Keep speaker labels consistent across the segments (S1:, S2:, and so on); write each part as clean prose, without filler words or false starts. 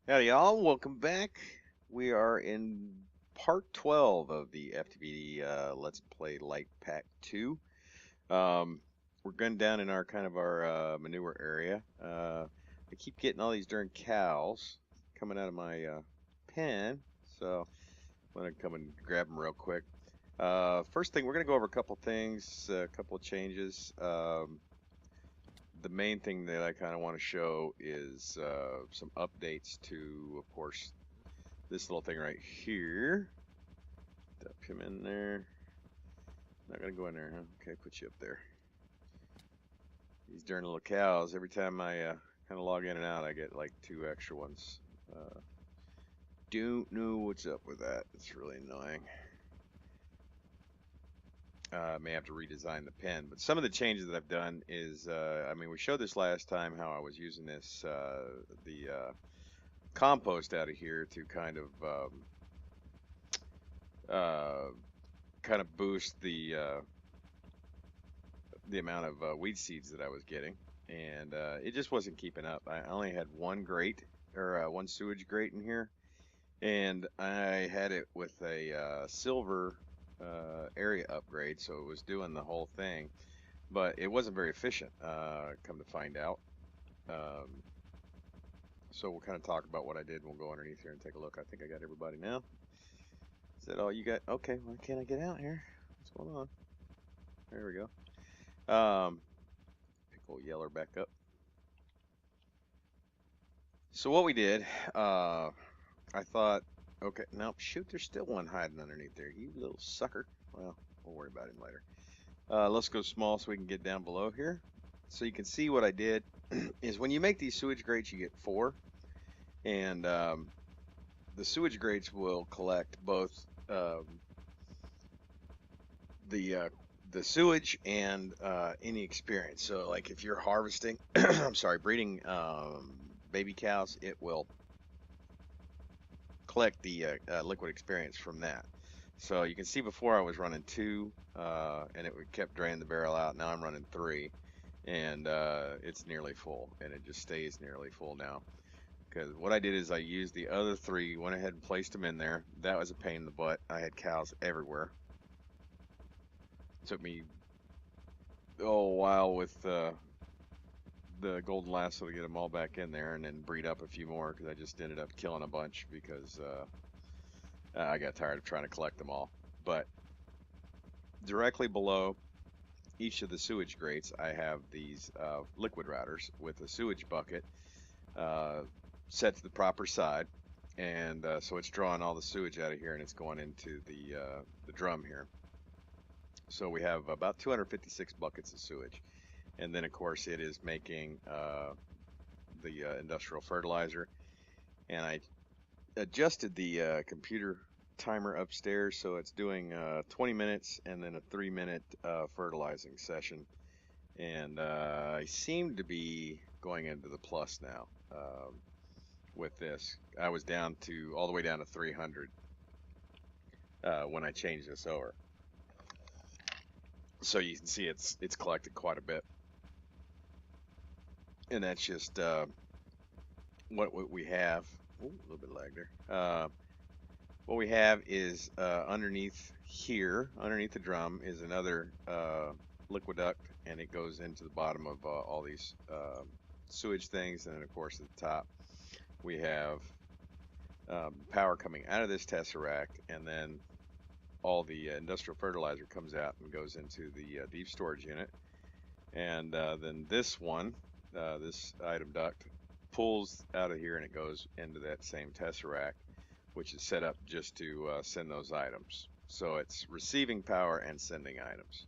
S1: Howdy, y'all. Welcome back. We are in part 12 of the FTB Let's Play Light Pack 2. We're going down in our manure area. I keep getting all these darn cows coming out of my pen, so I'm going to come and grab them real quick. First thing, we're going to go over a couple things, a couple of changes. The main thing that I kind of want to show is some updates to, of course, this little thing right here. Dump him in there. Not gonna go in there, huh? Okay, put you up there. These darn little cows. Every time I kind of log in and out, I get like 2 extra ones. Don't know what's up with that. It's really annoying. May have to redesign the pen, but some of the changes that I've done is, I mean, we showed this last time how I was using this the compost out of here to uh, kind of boost the amount of weed seeds that I was getting, and it just wasn't keeping up. I only had one grate or one sewage grate in here, and I had it with a silver area upgrade, so it was doing the whole thing, but it wasn't very efficient. Come to find out. Um, so we'll kind of talk about what I did, and we'll go underneath here and take a look. I think I got everybody now. Is that all you got? Okay, why can't I get out here? What's going on? There we go. Pick old Yeller back up. So what we did, I thought, okay, nope, shoot, there's still one hiding underneath there. You little sucker. Well, we'll worry about him later. Let's go small so we can get down below here. So you can see what I did is when you make these sewage grates, you get 4, and the sewage grates will collect both um, the uh, the sewage and any experience. So like if you're harvesting, I'm sorry, breeding baby cows, it will collect the liquid experience from that. So you can see before I was running 2, and it kept draining the barrel out. Now I'm running 3, and it's nearly full, and it just stays nearly full now. Because what I did is I used the other 3, went ahead and placed them in there. That was a pain in the butt. I had cows everywhere. It took me a while with the golden lasso to get them all back in there, and then breed up a few more because I just ended up killing a bunch because I got tired of trying to collect them all. But directly below each of the sewage grates, I have these liquid routers with a sewage bucket uh, set to the proper side, and so it's drawing all the sewage out of here, and it's going into the drum here. So we have about 256 buckets of sewage, and then of course it is making the industrial fertilizer, and I adjusted the computer timer upstairs so it's doing 20 minutes and then a 3-minute fertilizing session, and I seem to be going into the plus now with this. I was down to all the way down to 300 when I changed this over, so you can see it's collected quite a bit, and that's just what we have. Ooh, a little bit of lag there. What we have is underneath here, underneath the drum, is another liquid duct, and it goes into the bottom of all these sewage things. And then, of course, at the top, we have power coming out of this tesseract, and then all the industrial fertilizer comes out and goes into the deep storage unit. And then this one, this item duct, pulls out of here and it goes into that same tesseract, which is set up just to send those items. So it's receiving power and sending items.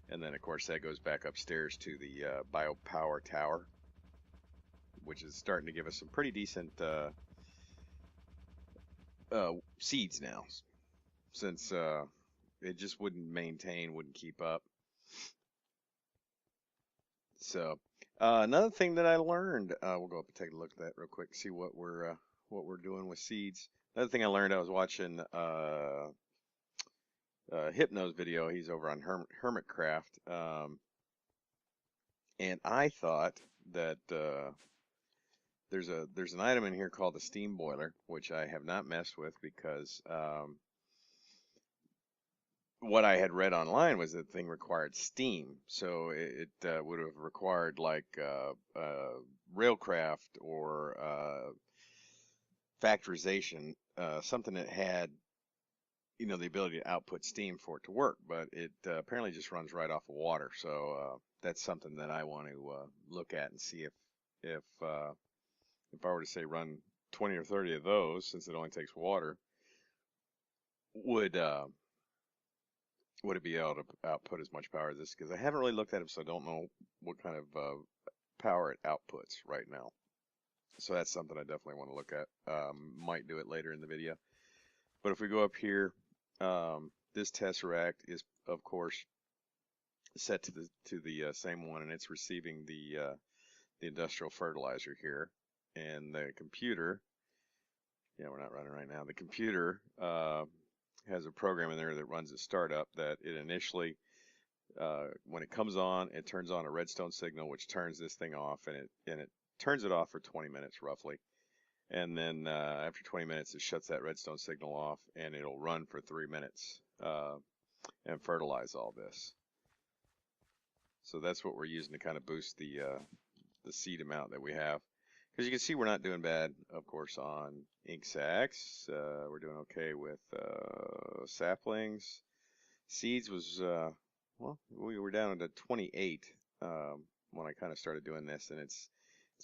S1: And then, of course, that goes back upstairs to the biopower tower, which is starting to give us some pretty decent seeds now, since it just wouldn't maintain, wouldn't keep up. So another thing that I learned, we'll go up and take a look at that real quick, see what we're doing with seeds. Another thing I learned, I was watching Hypno's video. He's over on Hermitcraft, and I thought that there's an item in here called the steam boiler, which I have not messed with because what I had read online was that the thing required steam, so it would have required like railcraft or factorization, something that had the ability to output steam for it to work. But it apparently just runs right off of water, so that's something that I want to look at and see if I were to say run 20 or 30 of those, since it only takes water, would would it be able to output as much power as this? Because I haven't really looked at it, so I don't know what kind of power it outputs right now. So that's something I definitely want to look at. Might do it later in the video. But if we go up here, this tesseract is, of course, set to the same one, and it's receiving the industrial fertilizer here. And the computer, yeah, we're not running right now. The computer has a program in there that runs a startup that it initially, when it comes on, it turns on a redstone signal, which turns this thing off, and it turns it off for 20 minutes roughly. And then after 20 minutes, it shuts that redstone signal off, and it'll run for 3 minutes and fertilize all this. So that's what we're using to kind of boost the seed amount that we have. Because you can see we're not doing bad, of course, on ink sacs. We're doing okay with saplings. Seeds was, well, we were down to 28 when I kind of started doing this, and it's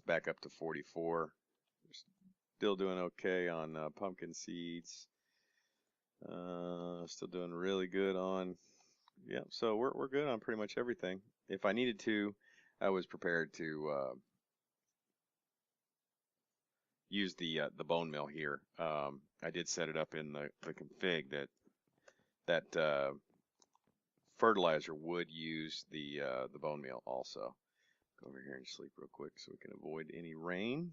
S1: back up to 44. Still doing okay on pumpkin seeds. Still doing really good on, yeah, so we're good on pretty much everything. If I needed to, I was prepared to use the bone mill here. I did set it up in the config that fertilizer would use the bone meal also. Go over here and sleep real quick so we can avoid any rain.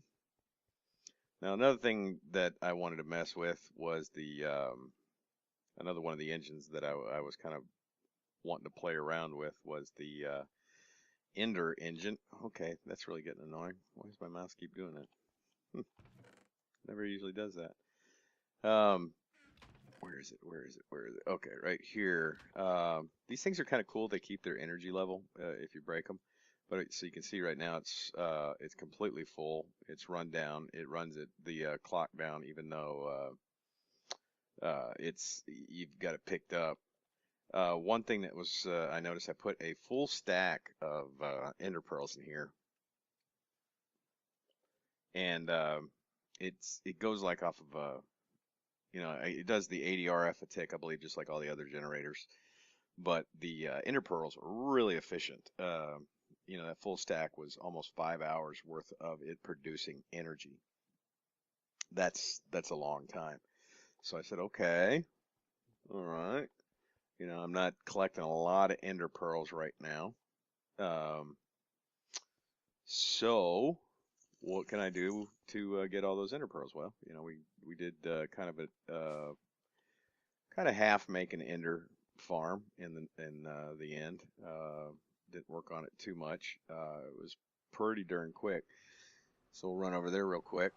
S1: Now another thing that I wanted to mess with was the another one of the engines that I was kind of wanting to play around with was the Ender engine. Okay, that's really getting annoying. Why does my mouse keep doing that? Never usually does that. Where is it? Where is it? Where is it? Okay, right here. These things are kind of cool. They keep their energy level if you break them. But so you can see right now it's completely full. It's run down. It runs the clock down, even though you've got it picked up. One thing that was I noticed I put a full stack of ender pearls in here, and it goes like off of it does the 80 RF a tick, I believe, just like all the other generators. But the ender pearls are really efficient. That full stack was almost 5 hours worth of it producing energy. That's a long time. So I said, okay, all right. I'm not collecting a lot of ender pearls right now. So what can I do to get all those ender pearls? Well, we did kind of half make an ender farm in the end. Didn't work on it too much. It was pretty darn quick. So we'll run over there real quick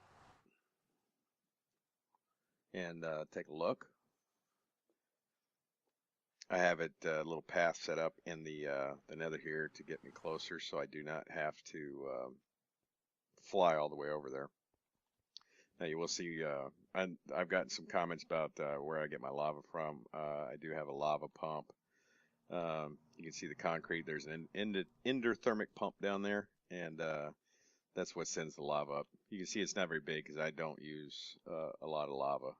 S1: and take a look. I have it a little path set up in the nether here to get me closer, so I do not have to fly all the way over there. Now you will see I've gotten some comments about where I get my lava from. I do have a lava pump. You can see the concrete. There's an endothermic pump down there, and that's what sends the lava up. You can see it's not very big because I don't use a lot of lava.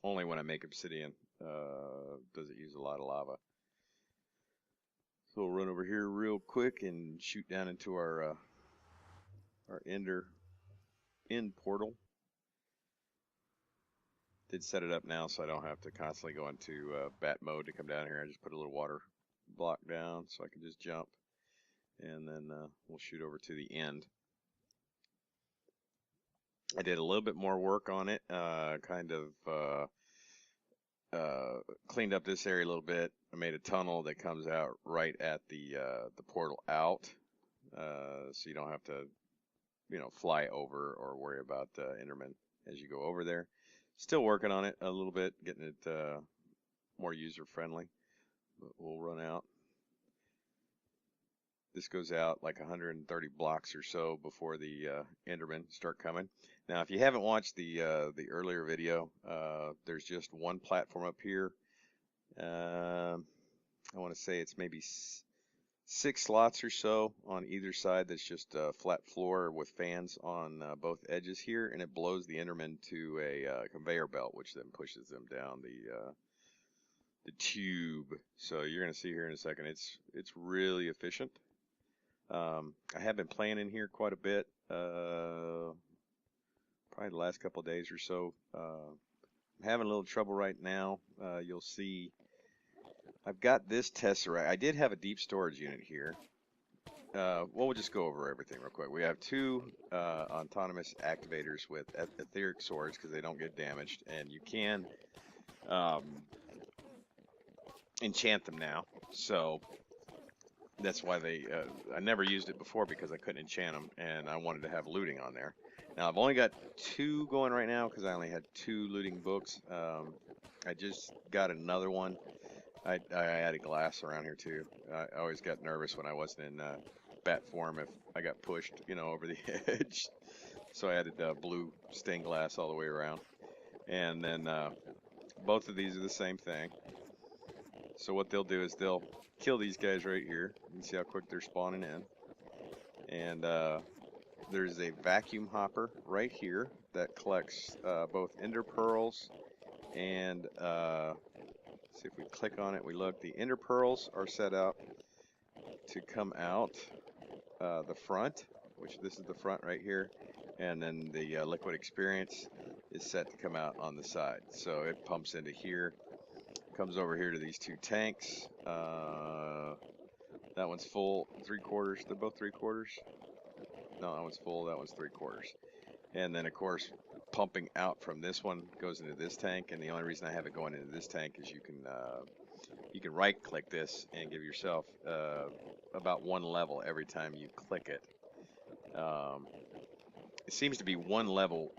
S1: Only when I make obsidian does it use a lot of lava. So we'll run over here real quick and shoot down into our ender end portal. Did set it up now so I don't have to constantly go into bat mode to come down here. I just put a little water block down so I can just jump, and then we'll shoot over to the end. I did a little bit more work on it, kind of cleaned up this area a little bit. I made a tunnel that comes out right at the portal out, so you don't have to fly over or worry about Enderman as you go over there. Still working on it a little bit, getting it more user friendly, but we'll run out. This goes out like 130 blocks or so before the Endermen start coming. Now, if you haven't watched the earlier video, there's just one platform up here. I want to say it's maybe 6 slots or so on either side. That's just a flat floor with fans on both edges here, and it blows the Endermen to a conveyor belt, which then pushes them down the tube. So you're going to see here in a second. It's really efficient. I have been playing in here quite a bit, probably the last couple of days or so. I'm having a little trouble right now. You'll see I've got this tesseract. I did have a deep storage unit here. Well, we'll just go over everything real quick. We have 2 autonomous activators with etheric swords because they don't get damaged, and you can enchant them now. So that's why I never used it before because I couldn't enchant them, and I wanted to have looting on there. Now, I've only got 2 going right now because I only had 2 looting books. I just got another one. I added glass around here too. I always got nervous when I wasn't in bat form if I got pushed, over the edge. So I added blue stained glass all the way around. And then both of these are the same thing. So what they'll do is they'll kill these guys right here. You can see how quick they're spawning in. And there's a vacuum hopper right here that collects both ender pearls and see if we click on it, we look. The ender pearls are set up to come out the front, which this is the front right here, and then the liquid experience is set to come out on the side. So it pumps into here, comes over here to these 2 tanks. That one's full, 3/4. They're both 3/4. No, that one's full. That one's 3/4. And then of course, pumping out from this one goes into this tank, and the only reason I have it going into this tank is you can right click this and give yourself about 1 level every time you click it. It seems to be 1 level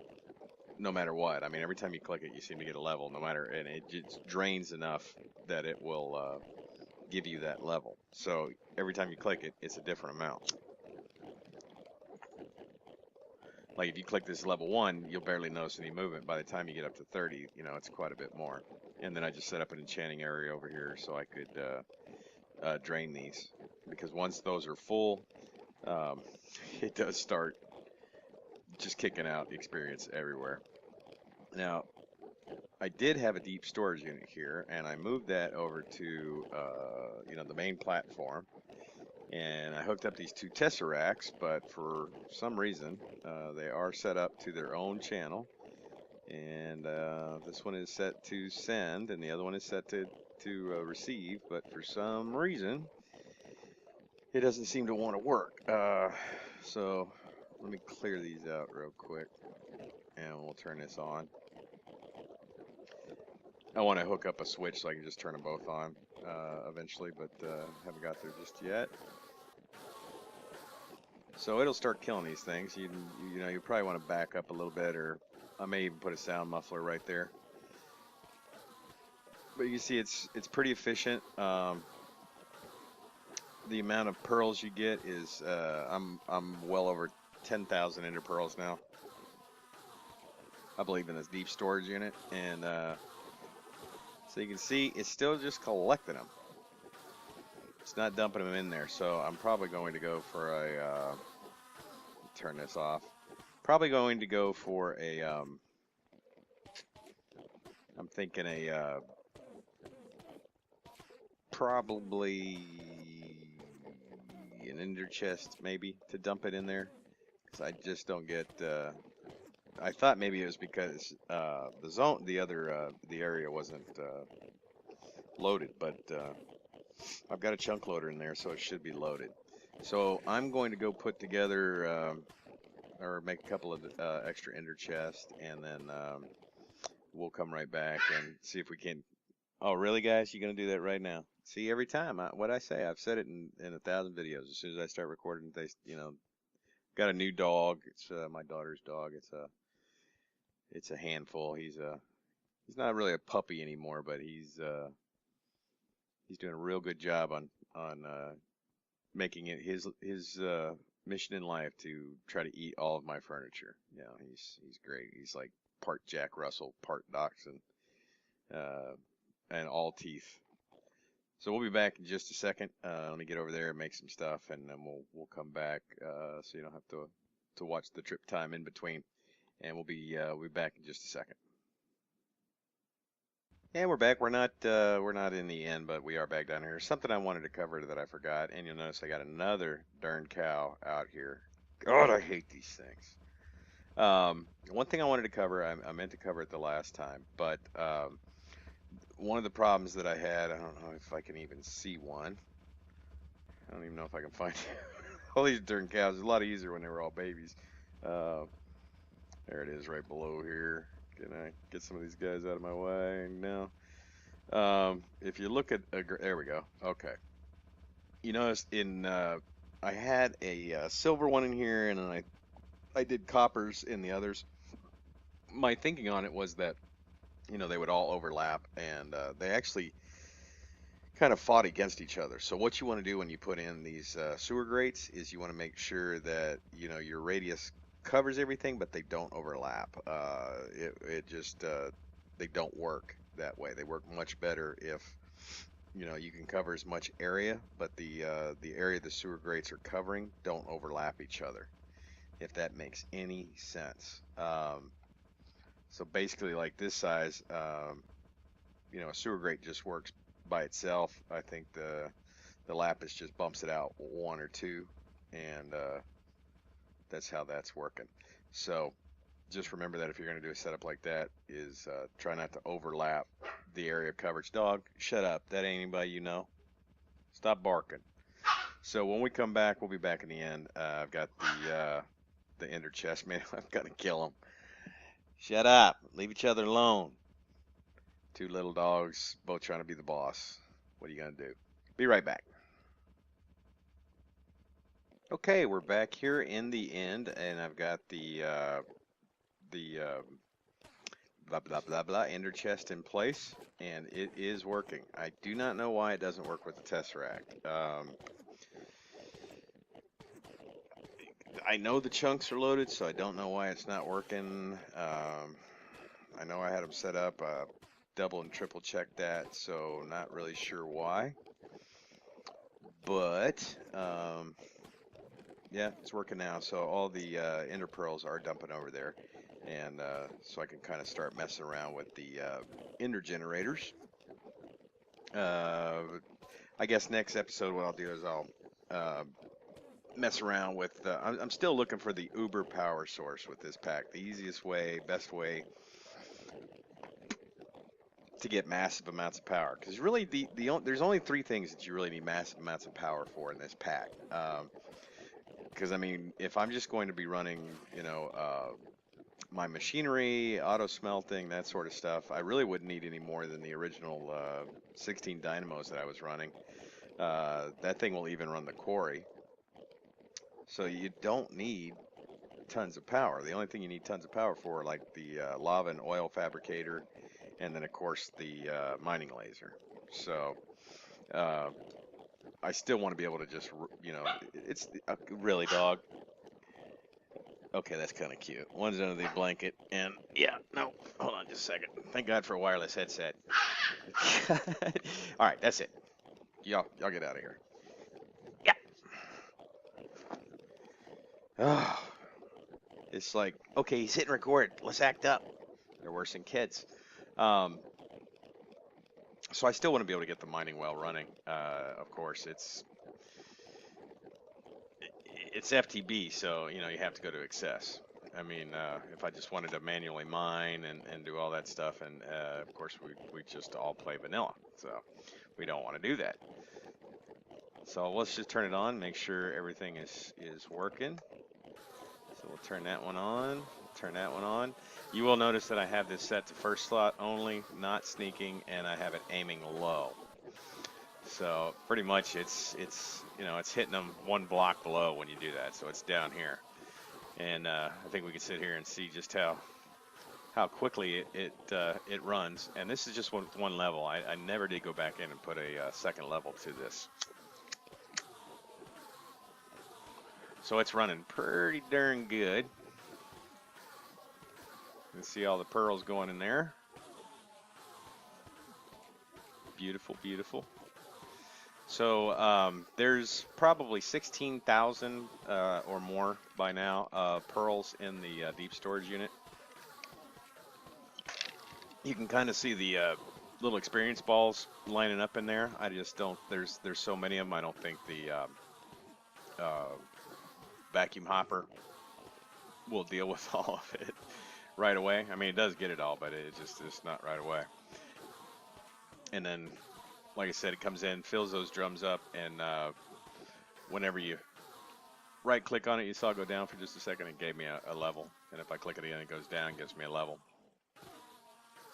S1: no matter what. I mean, every time you click it you seem to get a level no matter, and it just drains enough that it will give you that level. So every time you click it, it's a different amount. Like if you click this level 1, you'll barely notice any movement. By the time you get up to 30, it's quite a bit more. And then I just set up an enchanting area over here so I could drain these. Because once those are full, it does start just kicking out the experience everywhere. Now, I did have a deep storage unit here, and I moved that over to, the main platform. And I hooked up these 2 tesseracts, but for some reason, they are set up to their own channel. And this one is set to send, and the other one is set to receive. But for some reason, it doesn't seem to want to work. So let me clear these out real quick, and we'll turn this on. I want to hook up a switch so I can just turn them both on eventually, but haven't got there just yet. So it'll start killing these things. You probably want to back up a little bit, or I may even put a sound muffler right there. But you see, it's pretty efficient. The amount of pearls you get is I'm well over 10,000 ender pearls now. I believe in this deep storage unit, and so you can see it's still just collecting them. It's not dumping them in there, so I'm probably going to go for a turn this off. Probably going to go for a I'm thinking a probably an ender chest maybe to dump it in there, because I just don't get I thought maybe it was because the area wasn't loaded, but I've got a chunk loader in there, so it should be loaded. So I'm going to go put together or make a couple of extra ender chests, and then we'll come right back and see if we can. Oh, really, guys? You're going to do that right now? See, every time, what I say, I've said it in 1,000 videos. As soon as I start recording, Got a new dog. It's my daughter's dog. It's a handful. He's not really a puppy anymore, but he's doing a real good job on making it his mission in life to try to eat all of my furniture. You know, he's great. He's like part Jack Russell, part Dachshund, uh, and all teeth. So we'll be back in just a second. Let me get over there and make some stuff, and then we'll come back so you don't have to watch the trip time in between. And we'll be back in just a second. And we're back. We're not in the end, but we are back down here. Something I wanted to cover that I forgot, and you'll notice I got another darn cow out here. God, I hate these things. One thing I wanted to cover, I meant to cover it the last time, but one of the problems that I had, I don't know if I can even see one. I don't even know if I can find all these darn cows. It's a lot easier when they were all babies. Uh, there it is, right below here. Can I get some of these guys out of my way? No. If you look at there we go. Okay. You notice I had a silver one in here, and then I did coppers in the others. My thinking on it was that they would all overlap, and they actually kind of fought against each other. So what you want to do when you put in these sewer grates is you want to make sure that your radius covers everything, but they don't overlap. It just they don't work that way. They work much better if you can cover as much area, but the area the sewer grates are covering don't overlap each other. If that makes any sense. So basically, like this size, a sewer grate just works by itself. I think the lapis just bumps it out one or two, and that's how that's working. So just remember that if you're going to do a setup like that, is try not to overlap the area of coverage. Dog, shut up. That ain't anybody you know. Stop barking. So when we come back, we'll be back in the end. I've got the ender chest, man. I've got to kill him. Shut up. Leave each other alone. Two little dogs, both trying to be the boss. What are you going to do? Be right back. Okay, we're back here in the end, and I've got the blah blah blah blah ender chest in place, and it is working. I do not know why it doesn't work with the Tesseract. I know the chunks are loaded, so I don't know why it's not working. I know I had them set up. Double and triple checked that, so not really sure why. But yeah, it's working now. So all the ender pearls are dumping over there, and so I can kind of start messing around with the ender generators. I guess next episode what I'll do is I'll mess around with. I'm still looking for the Uber power source with this pack. The easiest way, best way to get massive amounts of power. Because really, there's only three things that you really need massive amounts of power for in this pack. Because I mean, if I'm just going to be running, my machinery, auto smelting, that sort of stuff, I really wouldn't need any more than the original 16 dynamos that I was running. That thing will even run the quarry. So you don't need tons of power. The only thing you need tons of power for, like the lava and oil fabricator, and then of course the mining laser. So I still want to be able to just, it's really, dog. Okay, that's kind of cute. One's under the blanket, and yeah, no, hold on just a second. Thank God for a wireless headset. All right, that's it. Y'all get out of here. Yeah. Oh, it's like, okay, he's hitting record. Let's act up. They're worse than kids. So I still want to be able to get the mining well running. Of course, it's FTB, so you have to go to excess. I mean, if I just wanted to manually mine and do all that stuff, and of course we just all play vanilla, so we don't want to do that. So let's just turn it on, make sure everything is working. So we'll turn that one on, turn that one on. You will notice that I have this set to first slot only, not sneaking, and I have it aiming low. So pretty much it's hitting them one block below when you do that, so it's down here. and I think we can sit here and see just how quickly it runs. And this is just one level. I never did go back in and put a second level to this. So it's running pretty darn good. You can see all the pearls going in there. Beautiful, beautiful. So there's probably 16,000 or more by now pearls in the deep storage unit. You can kind of see the little experience balls lining up in there. I just don't. There's so many of them. I don't think the vacuum hopper will deal with all of it right away. I mean, it does get it all, but it's not right away. And then, like I said, it comes in, fills those drums up, and whenever you right click on it, you saw it go down for just a second, it gave me a level. And if I click it again, it goes down, gives me a level.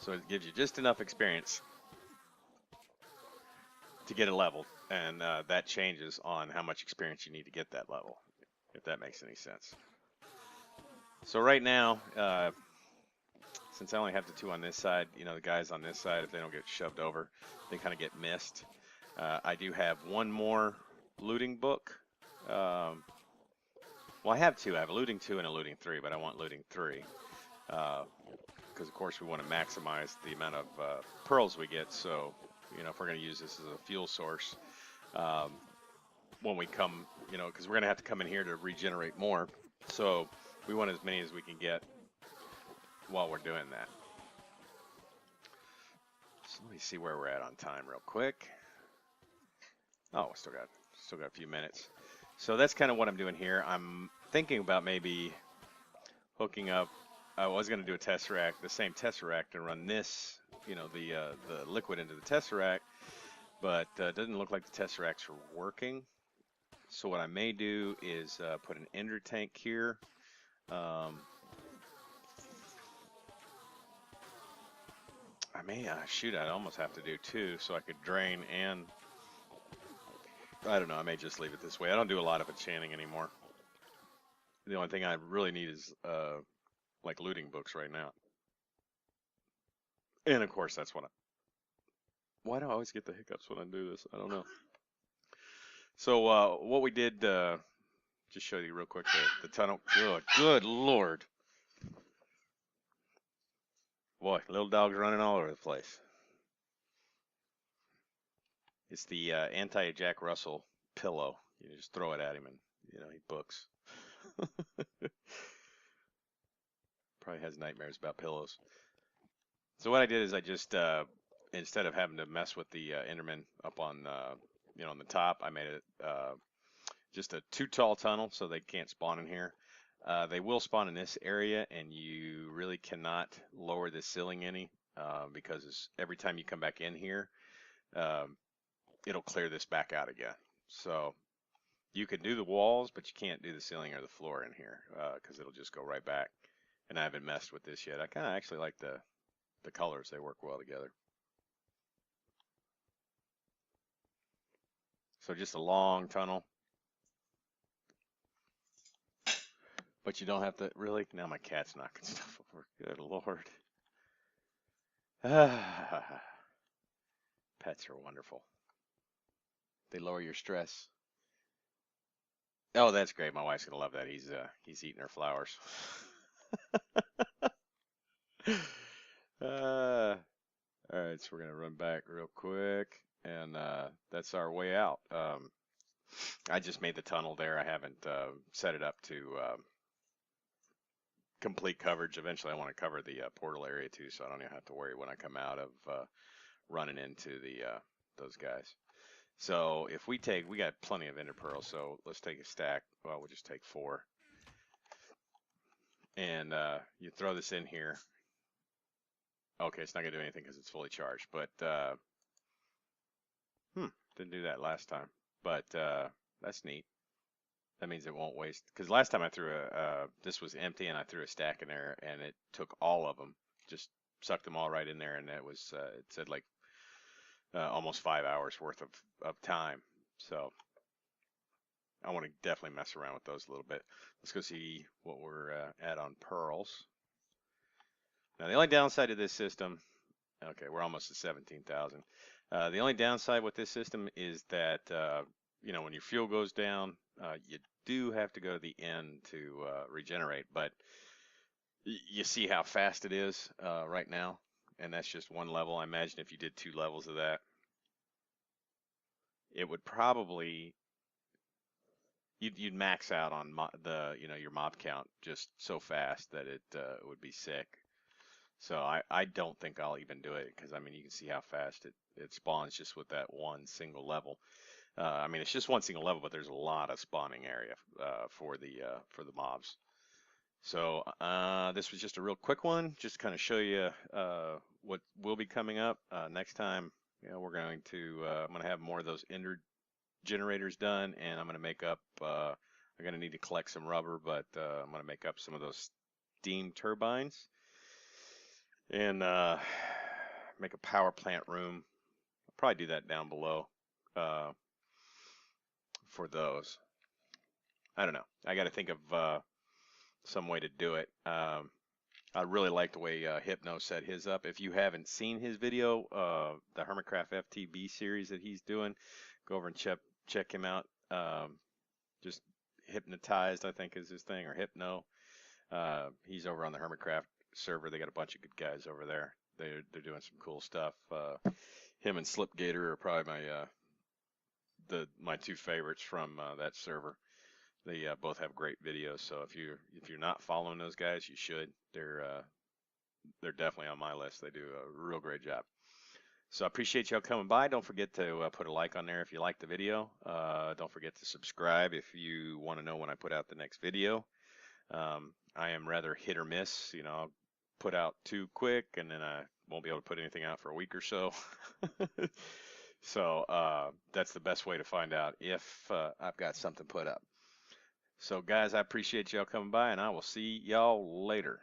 S1: So it gives you just enough experience to get a level, and that changes on how much experience you need to get that level, if that makes any sense. So right now, since I only have the two on this side, you know, the guys on this side, if they don't get shoved over, they kind of get missed. I do have one more looting book. Well, I have two. I have a looting 2 and a looting 3, but I want looting 3 because, of course, we want to maximize the amount of pearls we get. So, you know, if we're going to use this as a fuel source, when we come, you know, because we're going to have to come in here to regenerate more. So we want as many as we can get while we're doing that. So let me see where we're at on time real quick. Oh, still got a few minutes. So that's kind of what I'm doing here. I'm thinking about maybe hooking up. I was going to do a tesseract, the same tesseract, and run this, you know, the liquid into the tesseract, but it doesn't look like the tesseracts are working. So what I may do is put an ender tank here. I may, shoot, I'd almost have to do 2 so I could drain and, I don't know, I may just leave it this way. I don't do a lot of enchanting anymore. The only thing I really need is like looting books right now. And of course, that's what why do I always get the hiccups when I do this? I don't know. So what we did, just show you real quick, the tunnel. Good Lord. Boy, little dog's running all over the place. It's the anti-Jack Russell pillow. You just throw it at him and, you know, he books. Probably has nightmares about pillows. So what I did is I just, instead of having to mess with the Enderman up on, you know, on the top, I made it just a too tall tunnel so they can't spawn in here. They will spawn in this area, and you really cannot lower the ceiling any because every time you come back in here, it'll clear this back out again. So you can do the walls, but you can't do the ceiling or the floor in here because it'll just go right back. And I haven't messed with this yet. I kind of actually like the colors. They work well together. So just a long tunnel. But you don't have to really. Now my cat's knocking stuff over. Good Lord. Pets are wonderful. They lower your stress. Oh, that's great. My wife's gonna love that. He's eating her flowers. All right, so we're gonna run back real quick, and that's our way out. I just made the tunnel there. I haven't set it up to complete coverage. Eventually, I want to cover the portal area too, so I don't even have to worry when I come out of running into the those guys. So if we got plenty of ender pearls, so let's take a stack. Well, we'll just take 4. And you throw this in here. Okay, it's not going to do anything because it's fully charged, but didn't do that last time. But that's neat. That means it won't waste. Because last time I threw this was empty, and I threw a stack in there, and it took all of them, just sucked them all right in there, and it was it said like almost 5 hours worth of time. So I want to definitely mess around with those a little bit. Let's go see what we're at on pearls. Now the only downside to this system, okay, we're almost at 17,000. The only downside with this system is that when your fuel goes down, you do have to go to the end to regenerate. But you see how fast it is right now, and that's just one level. I imagine if you did 2 levels of that, it would probably you'd max out on your mob count just so fast that it would be sick. So I don't think I'll even do it because I mean you can see how fast it spawns just with that one single level. I mean it's just one single level, but there's a lot of spawning area for the mobs. So this was just a real quick one, just to kind of show you what will be coming up next time. We're going to I'm going to have more of those ender generators done, and I'm going to make up. I'm going to need to collect some rubber, but I'm going to make up some of those steam turbines and make a power plant room. I'll probably do that down below uh, for those. I don't know. I got to think of some way to do it. I really like the way Hypno set his up. If you haven't seen his video, the Hermitcraft FTB series that he's doing, go over and check him out. Just Hypnotized, I think, is his thing, or Hypno. He's over on the Hermitcraft server. They got a bunch of good guys over there. They're doing some cool stuff. Him and Slipgator are probably my two favorites from that server. They both have great videos. So if you're not following those guys, you should. They're definitely on my list. They do a real great job. So I appreciate y'all coming by. Don't forget to put a like on there if you like the video. Don't forget to subscribe if you want to know when I put out the next video. I am rather hit or miss. I'll put out too quick and then I won't be able to put anything out for a week or so. So that's the best way to find out if I've got something put up. So guys, I appreciate y'all coming by and I will see y'all later.